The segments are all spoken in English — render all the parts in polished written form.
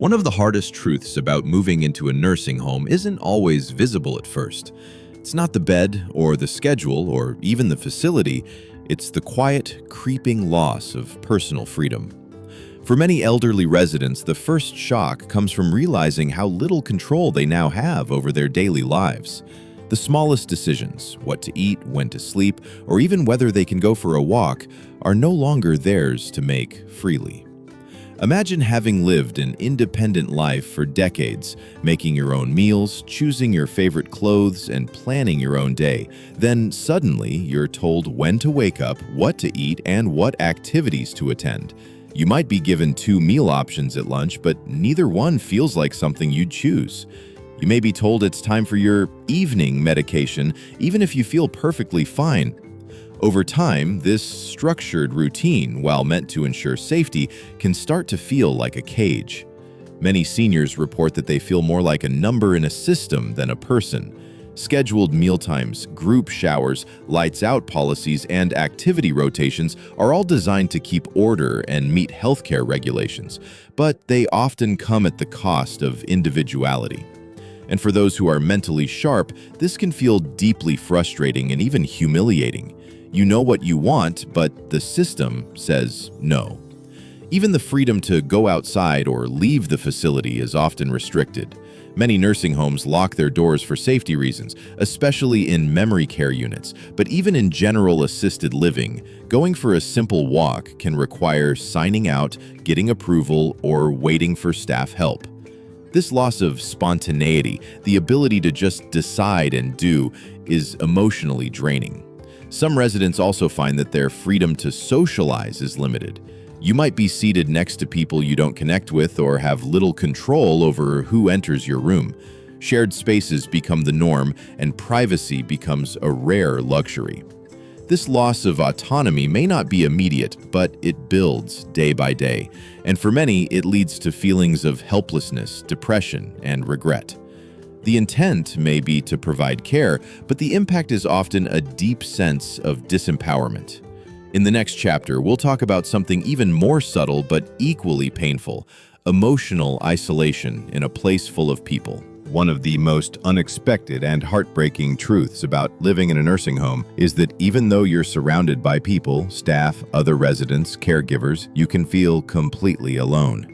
One of the hardest truths about moving into a nursing home isn't always visible at first. It's not the bed or the schedule or even the facility, it's the quiet, creeping loss of personal freedom. For many elderly residents, the first shock comes from realizing how little control they now have over their daily lives. The smallest decisions, what to eat, when to sleep, or even whether they can go for a walk, are no longer theirs to make freely. Imagine having lived an independent life for decades, making your own meals, choosing your favorite clothes, and planning your own day. Then suddenly, you're told when to wake up, what to eat, and what activities to attend. You might be given 2 meal options at lunch, but neither one feels like something you'd choose. You may be told it's time for your evening medication, even if you feel perfectly fine. Over time, this structured routine, while meant to ensure safety, can start to feel like a cage. Many seniors report that they feel more like a number in a system than a person. Scheduled mealtimes, group showers, lights-out policies, and activity rotations are all designed to keep order and meet healthcare regulations, but they often come at the cost of individuality. And for those who are mentally sharp, this can feel deeply frustrating and even humiliating. You know what you want, but the system says no. Even the freedom to go outside or leave the facility is often restricted. Many nursing homes lock their doors for safety reasons, especially in memory care units. But even in general assisted living, going for a simple walk can require signing out, getting approval, or waiting for staff help. This loss of spontaneity, the ability to just decide and do, is emotionally draining. Some residents also find that their freedom to socialize is limited. You might be seated next to people you don't connect with or have little control over who enters your room. Shared spaces become the norm, and privacy becomes a rare luxury. This loss of autonomy may not be immediate, but it builds day by day, and for many, it leads to feelings of helplessness, depression, and regret. The intent may be to provide care, but the impact is often a deep sense of disempowerment. In the next chapter, we'll talk about something even more subtle but equally painful: emotional isolation in a place full of people. One of the most unexpected and heartbreaking truths about living in a nursing home is that even though you're surrounded by people, staff, other residents, caregivers, you can feel completely alone.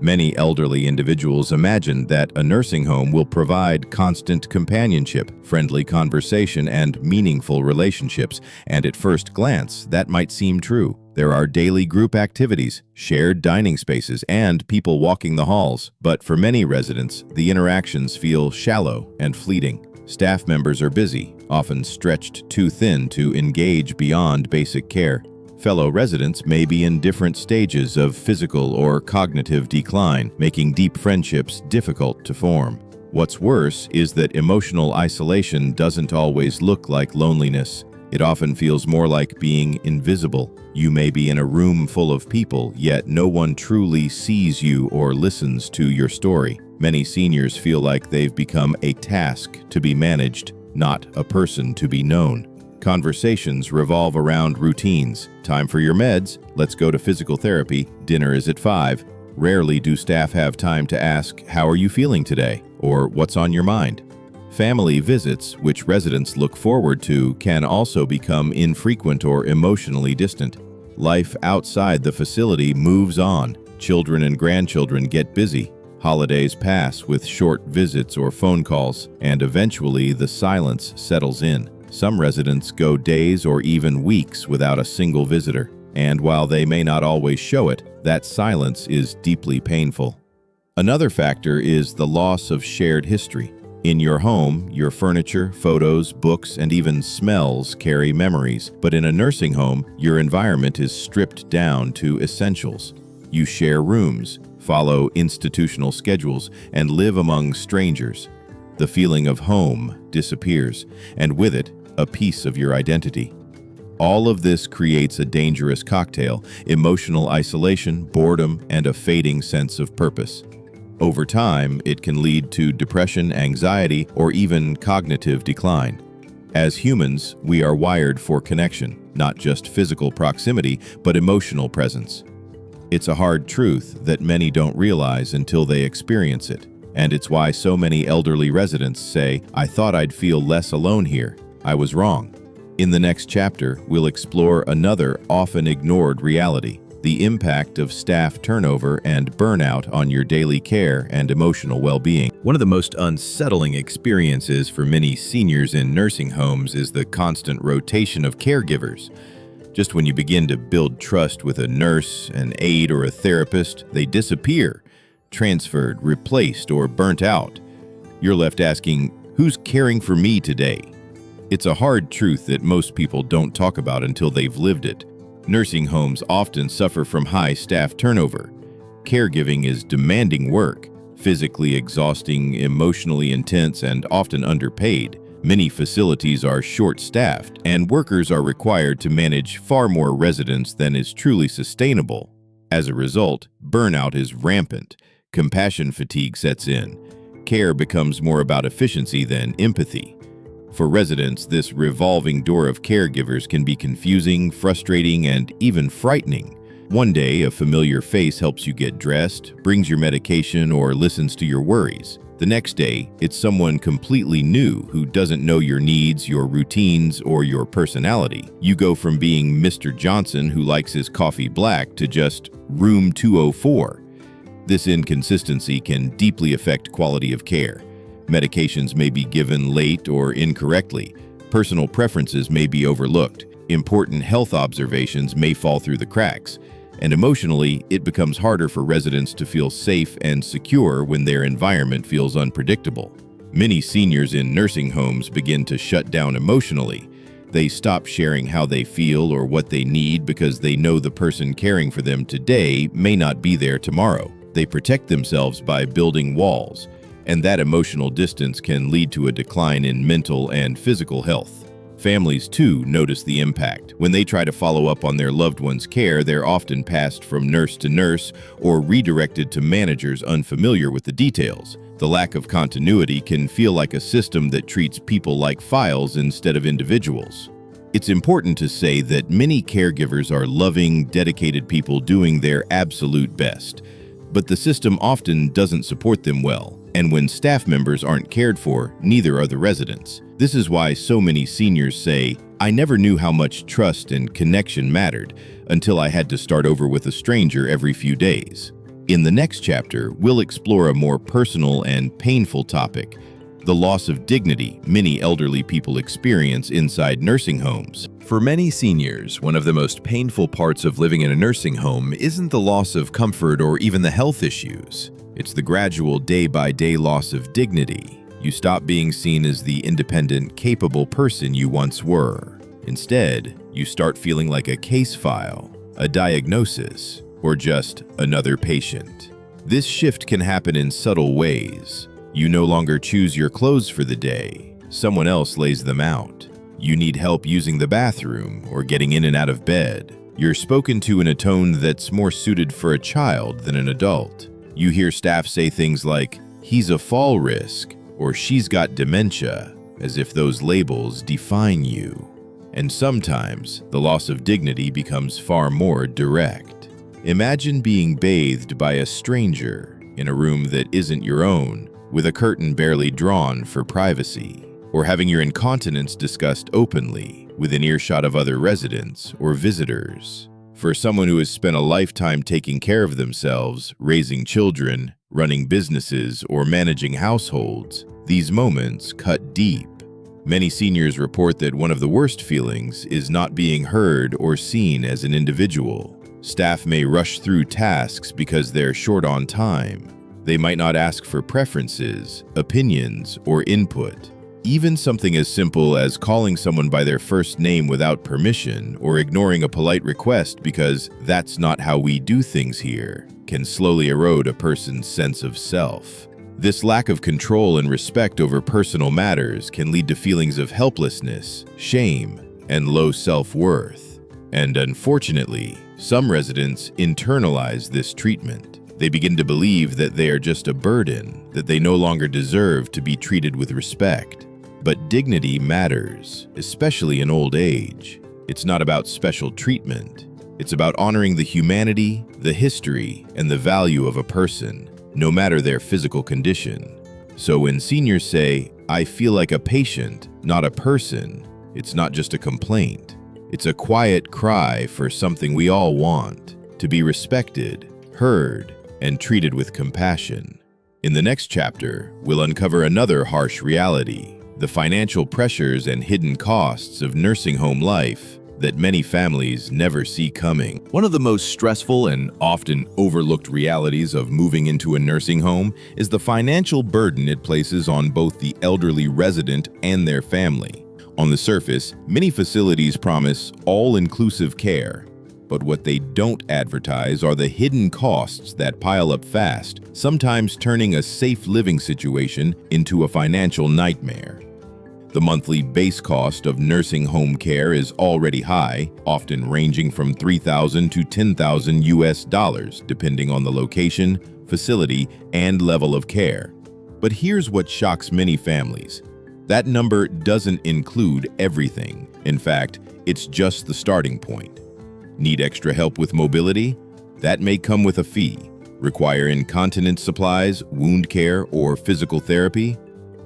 Many elderly individuals imagine that a nursing home will provide constant companionship, friendly conversation, and meaningful relationships, and at first glance, that might seem true. There are daily group activities, shared dining spaces, and people walking the halls. But for many residents, the interactions feel shallow and fleeting. Staff members are busy, often stretched too thin to engage beyond basic care. Fellow residents may be in different stages of physical or cognitive decline, making deep friendships difficult to form. What's worse is that emotional isolation doesn't always look like loneliness. It often feels more like being invisible. You may be in a room full of people, yet no one truly sees you or listens to your story. Many seniors feel like they've become a task to be managed, not a person to be known. Conversations revolve around routines. Time for your meds, let's go to physical therapy, dinner is at 5. Rarely do staff have time to ask, how are you feeling today? Or what's on your mind? Family visits, which residents look forward to, can also become infrequent or emotionally distant. Life outside the facility moves on. Children and grandchildren get busy. Holidays pass with short visits or phone calls, and eventually the silence settles in. Some residents go days or even weeks without a single visitor, and while they may not always show it, that silence is deeply painful. Another factor is the loss of shared history. In your home, your furniture, photos, books, and even smells carry memories, but in a nursing home, your environment is stripped down to essentials. You share rooms, follow institutional schedules, and live among strangers. The feeling of home disappears, and with it, a piece of your identity. All of this creates a dangerous cocktail: emotional isolation, boredom, and a fading sense of purpose. Over time, it can lead to depression, anxiety, or even cognitive decline. As humans, we are wired for connection, not just physical proximity, but emotional presence. It's a hard truth that many don't realize until they experience it. And it's why so many elderly residents say, "I thought I'd feel less alone here. I was wrong." In the next chapter, we'll explore another often ignored reality: the impact of staff turnover and burnout on your daily care and emotional well-being. One of the most unsettling experiences for many seniors in nursing homes is the constant rotation of caregivers. Just when you begin to build trust with a nurse, an aide, or a therapist, they disappear, transferred, replaced, or burnt out. You're left asking, who's caring for me today? It's a hard truth that most people don't talk about until they've lived it. Nursing homes often suffer from high staff turnover. Caregiving is demanding work, physically exhausting, emotionally intense, and often underpaid. Many facilities are short-staffed, and workers are required to manage far more residents than is truly sustainable. As a result, burnout is rampant. Compassion fatigue sets in. Care becomes more about efficiency than empathy. For residents, this revolving door of caregivers can be confusing, frustrating, and even frightening. One day, a familiar face helps you get dressed, brings your medication, or listens to your worries. The next day, it's someone completely new who doesn't know your needs, your routines, or your personality. You go from being Mr. Johnson who likes his coffee black to just room 204. This inconsistency can deeply affect quality of care. Medications may be given late or incorrectly. Personal preferences may be overlooked. Important health observations may fall through the cracks. And emotionally, it becomes harder for residents to feel safe and secure when their environment feels unpredictable. Many seniors in nursing homes begin to shut down emotionally. They stop sharing how they feel or what they need because they know the person caring for them today may not be there tomorrow. They protect themselves by building walls, and that emotional distance can lead to a decline in mental and physical health. Families, too, notice the impact. When they try to follow up on their loved one's care, they're often passed from nurse to nurse or redirected to managers unfamiliar with the details. The lack of continuity can feel like a system that treats people like files instead of individuals. It's important to say that many caregivers are loving, dedicated people doing their absolute best, but the system often doesn't support them well. And when staff members aren't cared for, neither are the residents. This is why so many seniors say, "I never knew how much trust and connection mattered until I had to start over with a stranger every few days." In the next chapter, we'll explore a more personal and painful topic: the loss of dignity many elderly people experience inside nursing homes. For many seniors, one of the most painful parts of living in a nursing home isn't the loss of comfort or even the health issues. It's the gradual day-by-day loss of dignity. You stop being seen as the independent, capable person you once were. Instead, you start feeling like a case file, a diagnosis, or just another patient. This shift can happen in subtle ways. You no longer choose your clothes for the day. Someone else lays them out. You need help using the bathroom or getting in and out of bed. You're spoken to in a tone that's more suited for a child than an adult. You hear staff say things like, "He's a fall risk," or "She's got dementia," as if those labels define you. And sometimes, the loss of dignity becomes far more direct. Imagine being bathed by a stranger in a room that isn't your own, with a curtain barely drawn for privacy, or having your incontinence discussed openly within earshot of other residents or visitors. For someone who has spent a lifetime taking care of themselves, raising children, running businesses, or managing households, these moments cut deep. Many seniors report that one of the worst feelings is not being heard or seen as an individual. Staff may rush through tasks because they're short on time. They might not ask for preferences, opinions, or input. Even something as simple as calling someone by their first name without permission or ignoring a polite request because that's not how we do things here can slowly erode a person's sense of self. This lack of control and respect over personal matters can lead to feelings of helplessness, shame, and low self-worth. And unfortunately, some residents internalize this treatment. They begin to believe that they are just a burden, that they no longer deserve to be treated with respect. But dignity matters, especially in old age. It's not about special treatment. It's about honoring the humanity, the history, and the value of a person, no matter their physical condition. So when seniors say, "I feel like a patient, not a person," it's not just a complaint. It's a quiet cry for something we all want: to be respected, heard, and treated with compassion. In the next chapter, we'll uncover another harsh reality: the financial pressures and hidden costs of nursing home life that many families never see coming. One of the most stressful and often overlooked realities of moving into a nursing home is the financial burden it places on both the elderly resident and their family. On the surface, many facilities promise all-inclusive care, but what they don't advertise are the hidden costs that pile up fast, sometimes turning a safe living situation into a financial nightmare. The monthly base cost of nursing home care is already high, often ranging from $3,000 to $10,000 depending on the location, facility, and level of care. But here's what shocks many families: that number doesn't include everything. In fact, it's just the starting point. Need extra help with mobility? That may come with a fee. Require incontinence supplies, wound care, or physical therapy?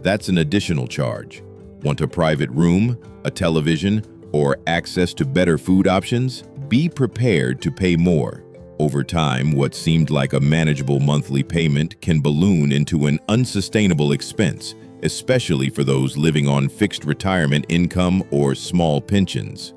That's an additional charge. Want a private room, a television, or access to better food options? Be prepared to pay more. Over time, what seemed like a manageable monthly payment can balloon into an unsustainable expense, especially for those living on fixed retirement income or small pensions.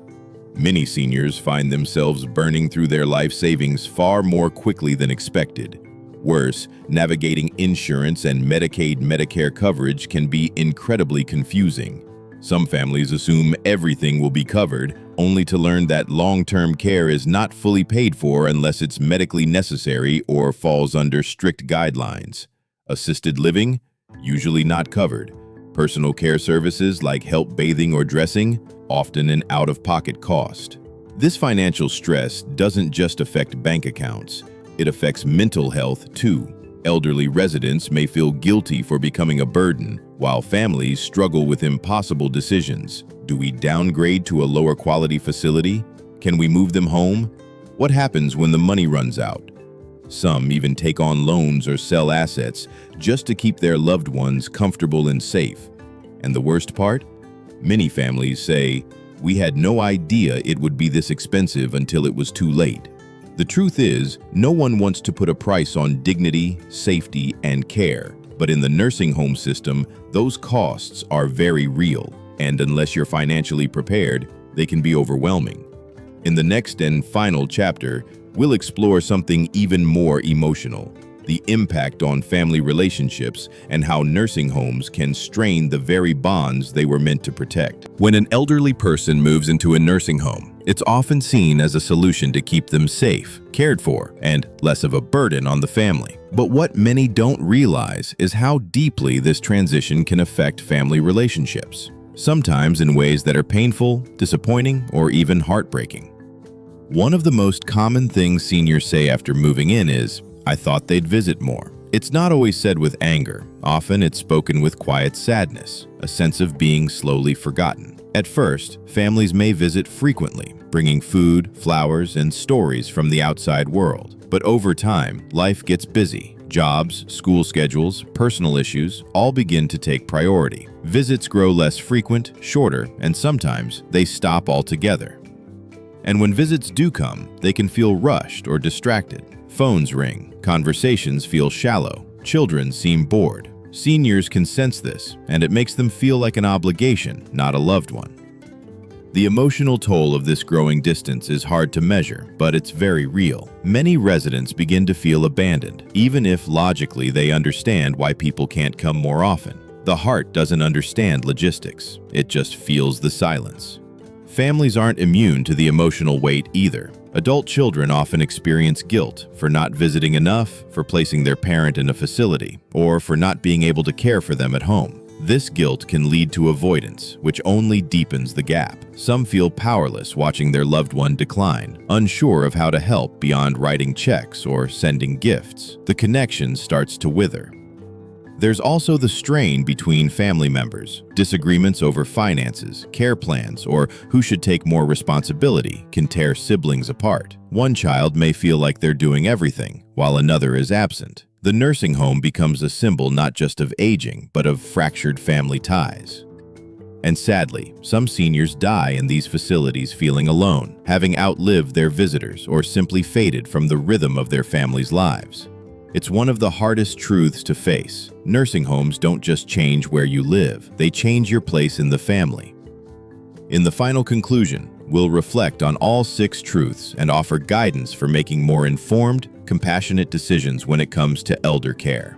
Many seniors find themselves burning through their life savings far more quickly than expected. Worse, navigating insurance and Medicare coverage can be incredibly confusing. Some families assume everything will be covered, only to learn that long-term care is not fully paid for unless it's medically necessary or falls under strict guidelines. Assisted living? Usually not covered. Personal care services like help bathing or dressing? Often an out-of-pocket cost. This financial stress doesn't just affect bank accounts. It affects mental health, too. Elderly residents may feel guilty for becoming a burden, while families struggle with impossible decisions. Do we downgrade to a lower quality facility? Can we move them home? What happens when the money runs out? Some even take on loans or sell assets just to keep their loved ones comfortable and safe. And the worst part? Many families say, "We had no idea it would be this expensive until it was too late." The truth is, no one wants to put a price on dignity, safety, and care. But in the nursing home system, those costs are very real. And unless you're financially prepared, they can be overwhelming. In the next and final chapter, we'll explore something even more emotional: the impact on family relationships and how nursing homes can strain the very bonds they were meant to protect. When an elderly person moves into a nursing home, it's often seen as a solution to keep them safe, cared for, and less of a burden on the family. But what many don't realize is how deeply this transition can affect family relationships, sometimes in ways that are painful, disappointing, or even heartbreaking. One of the most common things seniors say after moving in is, "I thought they'd visit more." It's not always said with anger. Often it's spoken with quiet sadness, a sense of being slowly forgotten. At first, families may visit frequently, bringing food, flowers, and stories from the outside world. But over time, life gets busy. Jobs, school schedules, personal issues all begin to take priority. Visits grow less frequent, shorter, and sometimes they stop altogether. And when visits do come, they can feel rushed or distracted. Phones ring, conversations feel shallow, children seem bored. Seniors can sense this, and it makes them feel like an obligation, not a loved one. The emotional toll of this growing distance is hard to measure, but it's very real. Many residents begin to feel abandoned, even if logically they understand why people can't come more often. The heart doesn't understand logistics, it just feels the silence. Families aren't immune to the emotional weight either. Adult children often experience guilt for not visiting enough, for placing their parent in a facility, or for not being able to care for them at home. This guilt can lead to avoidance, which only deepens the gap. Some feel powerless watching their loved one decline, unsure of how to help beyond writing checks or sending gifts. The connection starts to wither. There's also the strain between family members. Disagreements over finances, care plans, or who should take more responsibility can tear siblings apart. One child may feel like they're doing everything, while another is absent. The nursing home becomes a symbol not just of aging, but of fractured family ties. And sadly, some seniors die in these facilities feeling alone, having outlived their visitors or simply faded from the rhythm of their families' lives. It's one of the hardest truths to face. Nursing homes don't just change where you live, they change your place in the family. In the final conclusion, we'll reflect on all 6 truths and offer guidance for making more informed, compassionate decisions when it comes to elder care.